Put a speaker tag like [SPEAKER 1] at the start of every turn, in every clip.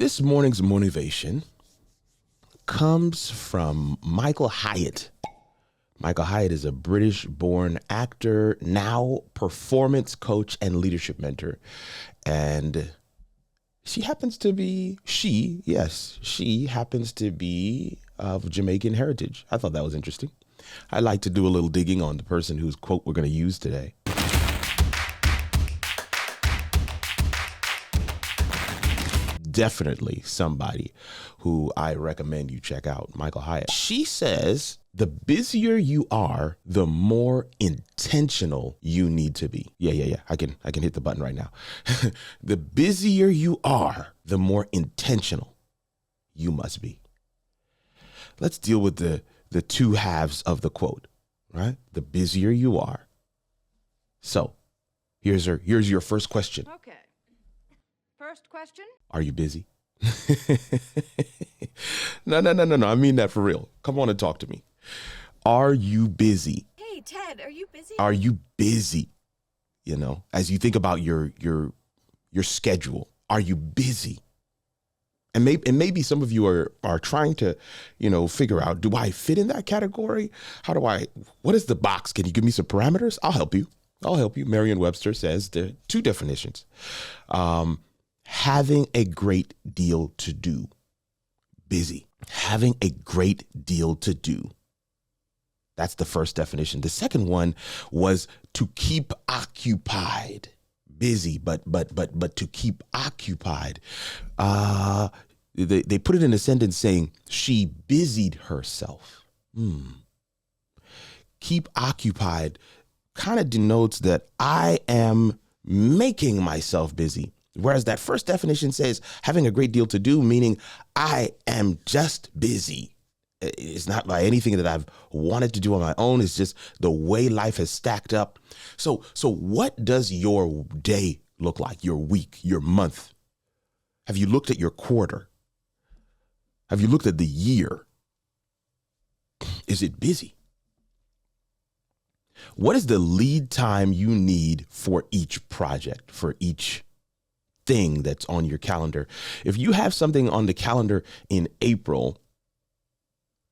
[SPEAKER 1] This morning's motivation comes from Michael Hayatt. Michael Hayatt is a British-born actor, now performance coach and leadership mentor. And she happens to be of Jamaican heritage. I thought that was interesting. I like to do a little digging on the person whose quote we're going to use today. Definitely somebody who I recommend you check out, Michael Hayatt. She says, the busier you are, the more intentional you need to be. Yeah. I can hit the button right now. The busier you are, the more intentional you must be. Let's deal with the two halves of the quote, right? The busier you are. So here's your first question.
[SPEAKER 2] Okay. First question.
[SPEAKER 1] Are you busy? No. I mean that for real. Come on and talk to me. Are you busy?
[SPEAKER 2] Hey, Ted, are you busy?
[SPEAKER 1] Are you busy? You know, as you think about your schedule, are you busy? And maybe some of you are trying to, figure out, do I fit in that category? What is the box? Can you give me some parameters? I'll help you. Merriam-Webster says there are two definitions. Having a great deal to do. Busy. Having a great deal to do. That's the first definition. The second one was to keep occupied. Busy, but to keep occupied. They put it in a sentence saying she busied herself. Keep occupied kind of denotes that I am making myself busy. Whereas that first definition says having a great deal to do, meaning I am just busy. It's not by anything that I've wanted to do on my own. It's just the way life has stacked up. So what does your day look like? Your week, your month? Have you looked at your quarter? Have you looked at the year? Is it busy? What is the lead time you need for each project, for each thing that's on your calendar? If you have something on the calendar in April,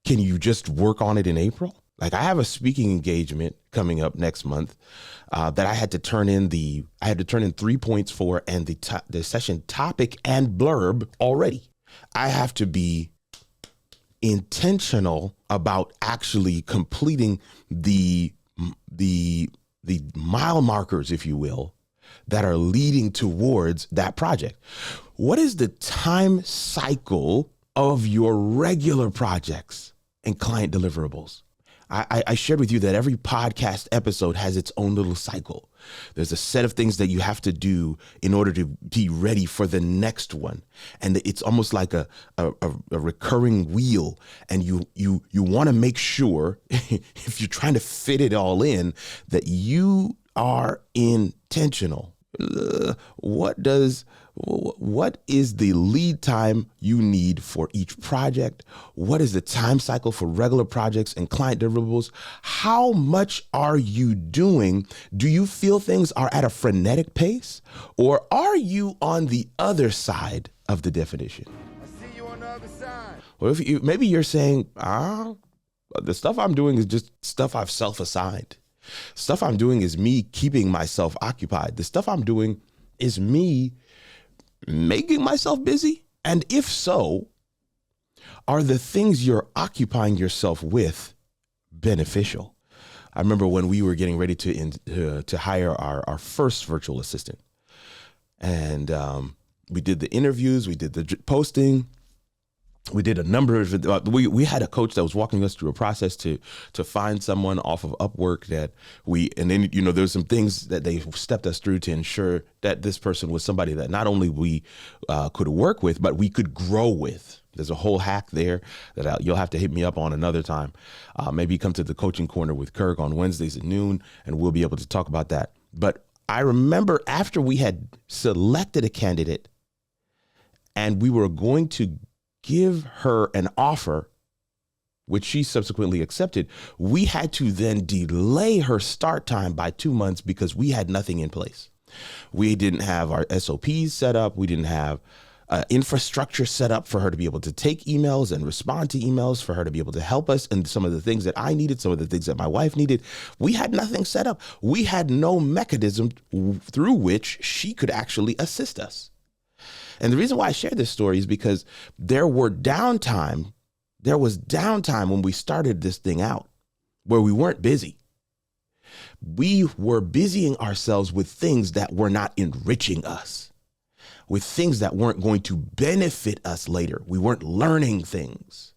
[SPEAKER 1] can you just work on it in April? Like I have a speaking engagement coming up next month that I had to turn in 3 points for, and the session topic and blurb already. I have to be intentional about actually completing the mile markers, if you will, that are leading towards that project. What is the time cycle of your regular projects and client deliverables? I shared with you that every podcast episode has its own little cycle. There's a set of things that you have to do in order to be ready for the next one. And it's almost like a recurring wheel. And you want to make sure, if you're trying to fit it all in, that you are intentional. What is the lead time you need for each project? What is the time cycle for regular projects and client deliverables? How much are you doing? Do you feel things are at a frenetic pace, or are you on the other side of the definition?
[SPEAKER 3] I see you on the other side.
[SPEAKER 1] Well, maybe you're saying, the stuff I'm doing is just stuff I've self-assigned. Stuff I'm doing is me keeping myself occupied. The stuff I'm doing is me making myself busy. And if so, are the things you're occupying yourself with beneficial? I remember when we were getting ready to hire our first virtual assistant, and we did the interviews, we did the posting. We did a number of, we had a coach that was walking us through a process to find someone off of Upwork and then, there's some things that they stepped us through to ensure that this person was somebody that not only we could work with, but we could grow with. There's a whole hack there that you'll have to hit me up on another time. Maybe come to the coaching corner with Kirk on Wednesdays at noon, and we'll be able to talk about that. But I remember after we had selected a candidate and we were going to give her an offer, which she subsequently accepted, we had to then delay her start time by 2 months because we had nothing in place. We didn't have our SOPs set up. We didn't have infrastructure set up for her to be able to take emails and respond to emails, for her to be able to help us in some of the things that I needed, some of the things that my wife needed. We had nothing set up. We had no mechanism through which she could actually assist us. And the reason why I share this story is because there was downtime when we started this thing out where we weren't busy. We were busying ourselves with things that were not enriching us, with things that weren't going to benefit us later. We weren't learning things.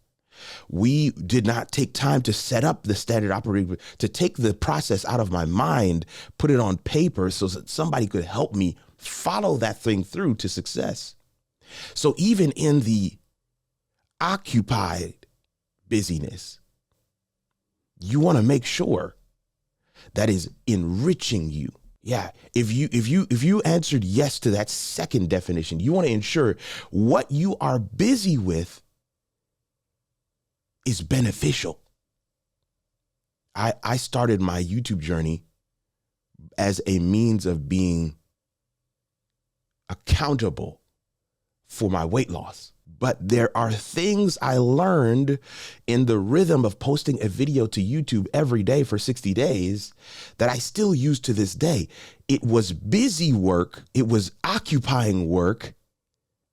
[SPEAKER 1] We did not take time to set up the standard operating, to take the process out of my mind, put it on paper so that somebody could help me follow that thing through to success. So even in the occupied busyness, you want to make sure that is enriching you. Yeah. If you answered yes to that second definition, you want to ensure what you are busy with is beneficial. I started my YouTube journey as a means of being accountable for my weight loss. But there are things I learned in the rhythm of posting a video to YouTube every day for 60 days that I still use to this day. It was busy work. It was occupying work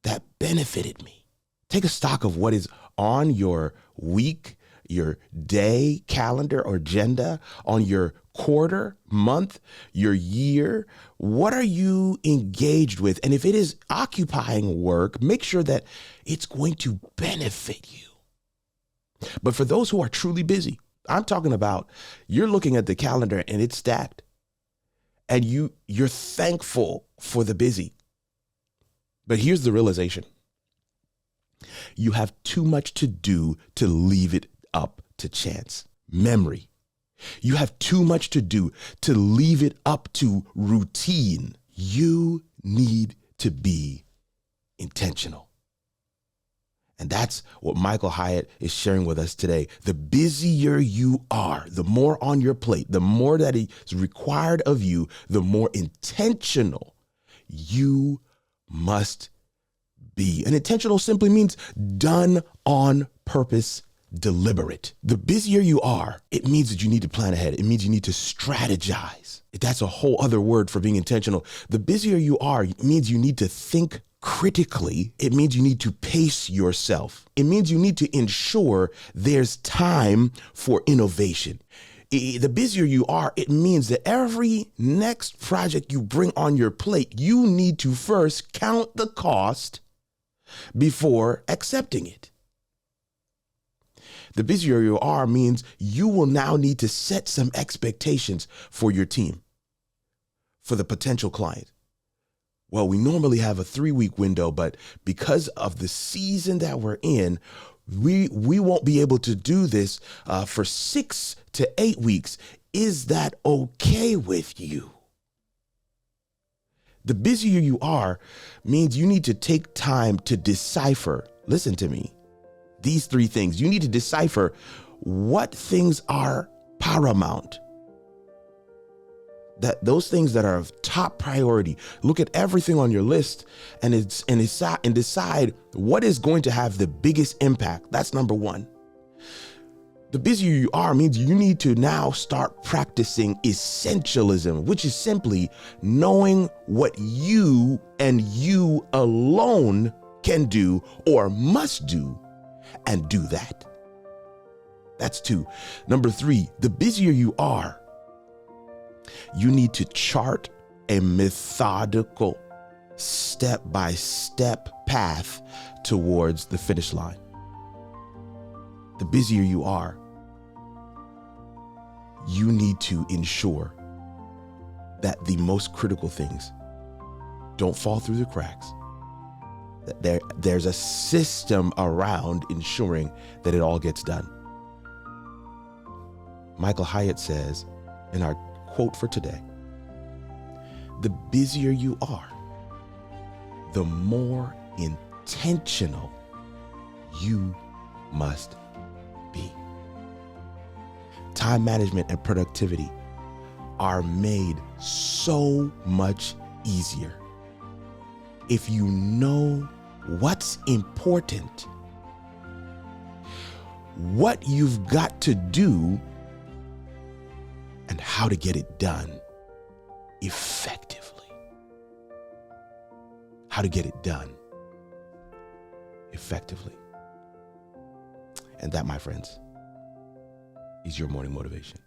[SPEAKER 1] that benefited me. Take a stock of what is on your week, your day calendar or agenda, on your quarter, month, your year. What are you engaged with? And if it is occupying work, make sure that it's going to benefit you. But for those who are truly busy, I'm talking about you're looking at the calendar and it's stacked and you're thankful for the busy. But here's the realization. You have too much to do to leave it up to chance. Memory. You have too much to do to leave it up to routine. You need to be intentional. And that's what Michael Hayatt is sharing with us today. The busier you are, the more on your plate, the more that is required of you, the more intentional you must be. And intentional simply means done on purpose, deliberate. The busier you are, it means that you need to plan ahead. It means you need to strategize. That's a whole other word for being intentional. The busier you are, it means you need to think critically. It means you need to pace yourself. It means you need to ensure there's time for innovation. The busier you are, it means that every next project you bring on your plate, you need to first count the cost before accepting it. The busier you are means you will now need to set some expectations for your team, for the potential client. Well, we normally have a 3-week window, but because of the season that we're in, we won't be able to do this for 6 to 8 weeks. Is that okay with you? The busier you are means you need to take time to decipher. Listen to me. These 3 things. You need to decipher what things are paramount. That those things that are of top priority. Look at everything on your list and decide what is going to have the biggest impact. That's number 1. The busier you are means you need to now start practicing essentialism, which is simply knowing what you and you alone can do or must do, and do that. That's 2. Number 3, the busier you are, you need to chart a methodical, step-by-step path towards the finish line. The busier you are, you need to ensure that the most critical things don't fall through the cracks. That there's a system around ensuring that it all gets done. Michael Hayatt says in our quote for today, the busier you are, the more intentional you must be. Time management and productivity are made so much easier if you know what's important, what you've got to do, and how to get it done effectively. How to get it done effectively. And that, my friends, is your morning motivation.